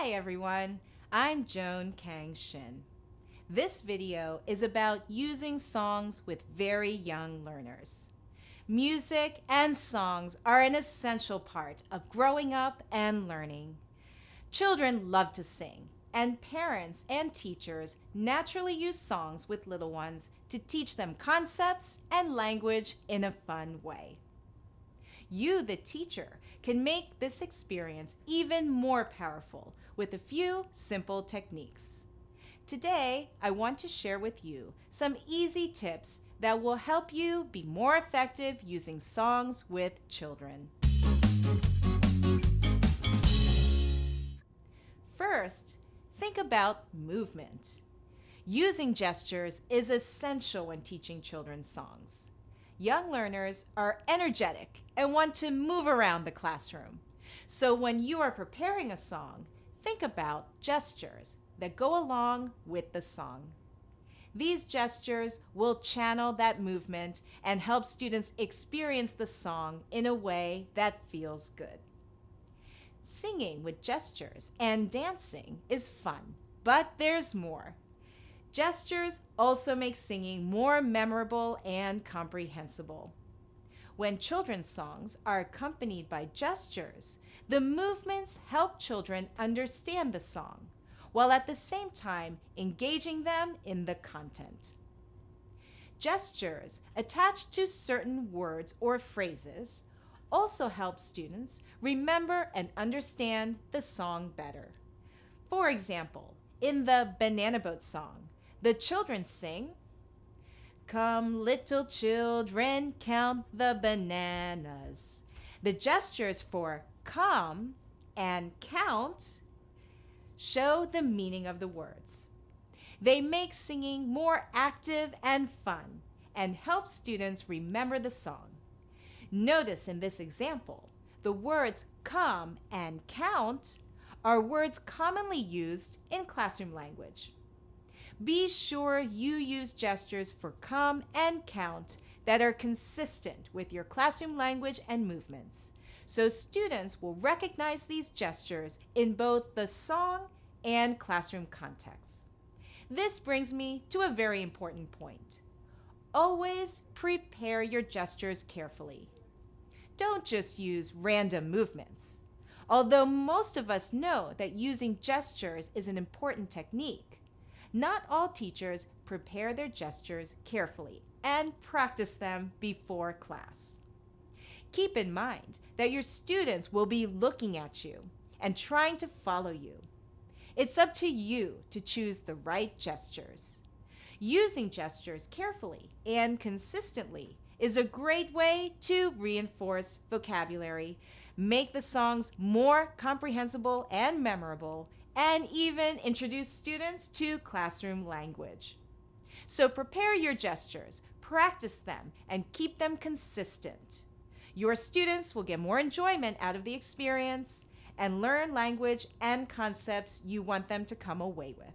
Hi everyone, I'm Joan Kang Shin. This video is about using songs with very young learners. Music and songs are an essential part of growing up and learning. Children love to sing, and parents and teachers naturally use songs with little ones to teach them concepts and language in a fun way. You, the teacher, can make this experience even more powerful with a few simple techniques. Today, I want to share with you some easy tips that will help you be more effective using songs with children. First, think about movement. Using gestures is essential when teaching children's songs. Young learners are energetic and want to move around the classroom. So when you are preparing a song, think about gestures that go along with the song. These gestures will channel that movement and help students experience the song in a way that feels good. Singing with gestures and dancing is fun, but there's more. Gestures also make singing more memorable and comprehensible. When children's songs are accompanied by gestures, the movements help children understand the song, while at the same time engaging them in the content. Gestures attached to certain words or phrases also help students remember and understand the song better. For example, in the Banana Boat song, the children sing, "Come, little children, count the bananas." The gestures for come and count show the meaning of the words. They make singing more active and fun and help students remember the song. Notice in this example, the words come and count are words commonly used in classroom language. Be sure you use gestures for come and count that are consistent with your classroom language and movements, so students will recognize these gestures in both the song and classroom context. This brings me to a very important point. Always prepare your gestures carefully. Don't just use random movements. Although most of us know that using gestures is an important technique, not all teachers prepare their gestures carefully and practice them before class. Keep in mind that your students will be looking at you and trying to follow you. It's up to you to choose the right gestures. Using gestures carefully and consistently is a great way to reinforce vocabulary, make the songs more comprehensible and memorable, and even introduce students to classroom language. So prepare your gestures, practice them, and keep them consistent. Your students will get more enjoyment out of the experience and learn language and concepts you want them to come away with.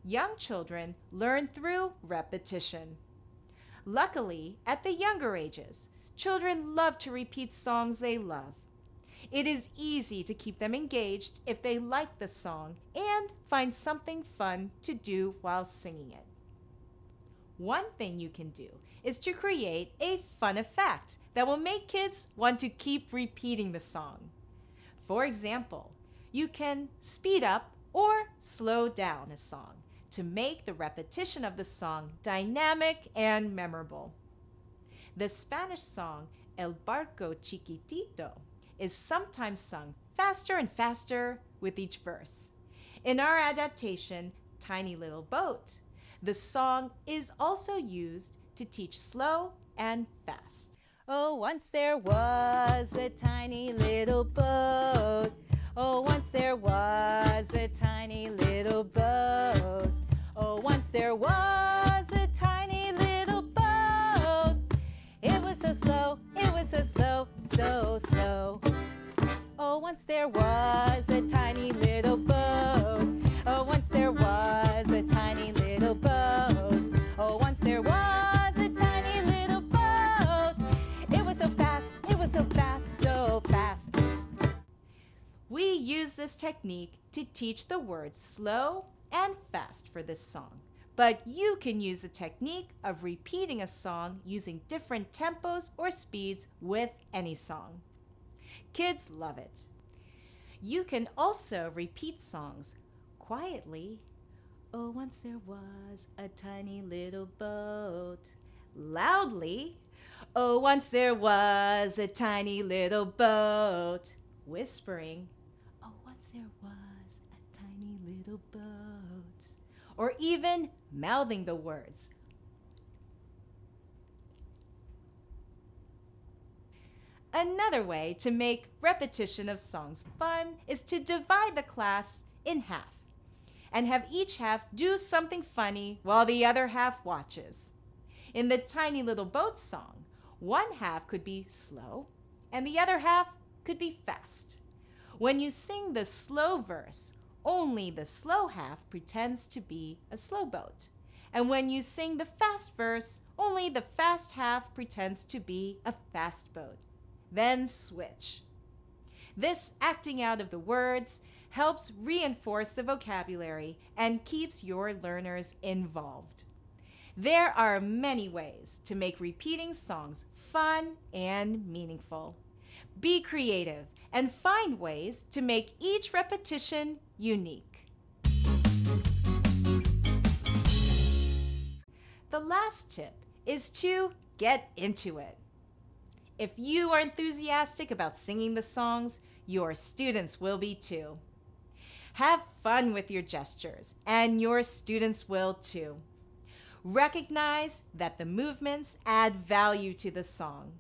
Young children learn through repetition. Luckily, at the younger ages, children love to repeat songs they love. It is easy to keep them engaged if they like the song and find something fun to do while singing it. One thing you can do is to create a fun effect that will make kids want to keep repeating the song. For example, you can speed up or slow down a song to make the repetition of the song dynamic and memorable. The Spanish song El Barco Chiquitito is sometimes sung faster and faster with each verse. In our adaptation, Tiny Little Boat, the song is also used to teach slow and fast. Oh, once there was a tiny little boat. Oh, once there was a tiny little boat. Oh, once there was a tiny little boat. It was so slow, it was so slow, so slow. Oh, once there was a tiny little boat. Oh, once there was a tiny little boat. Oh, once there was a tiny little boat. It was so fast, so fast. this technique to teach the words slow and fast for this song. But you can use the technique of repeating a song using different tempos or speeds with any song. Kids love it. You can also repeat songs quietly. Oh, once there was a tiny little boat. Loudly. Oh, once there was a tiny little boat. Whispering. Oh, once there was a tiny little boat. Or even mouthing the words. Another way to make repetition of songs fun is to divide the class in half and have each half do something funny while the other half watches. In the Tiny Little Boat song, one half could be slow and the other half could be fast. When you sing the slow verse, only the slow half pretends to be a slow boat. And when you sing the fast verse, only the fast half pretends to be a fast boat. Then switch. This acting out of the words helps reinforce the vocabulary and keeps your learners involved. There are many ways to make repeating songs fun and meaningful. Be creative and find ways to make each repetition unique. The last tip is to get into it. If you are enthusiastic about singing the songs, your students will be too. Have fun with your gestures, and your students will too. Recognize that the movements add value to the song.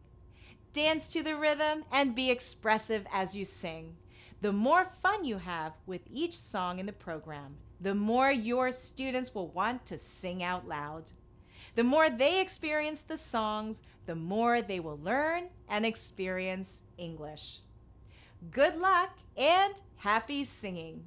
Dance to the rhythm and be expressive as you sing. The more fun you have with each song in the program, the more your students will want to sing out loud. The more they experience the songs, the more they will learn and experience English. Good luck and happy singing!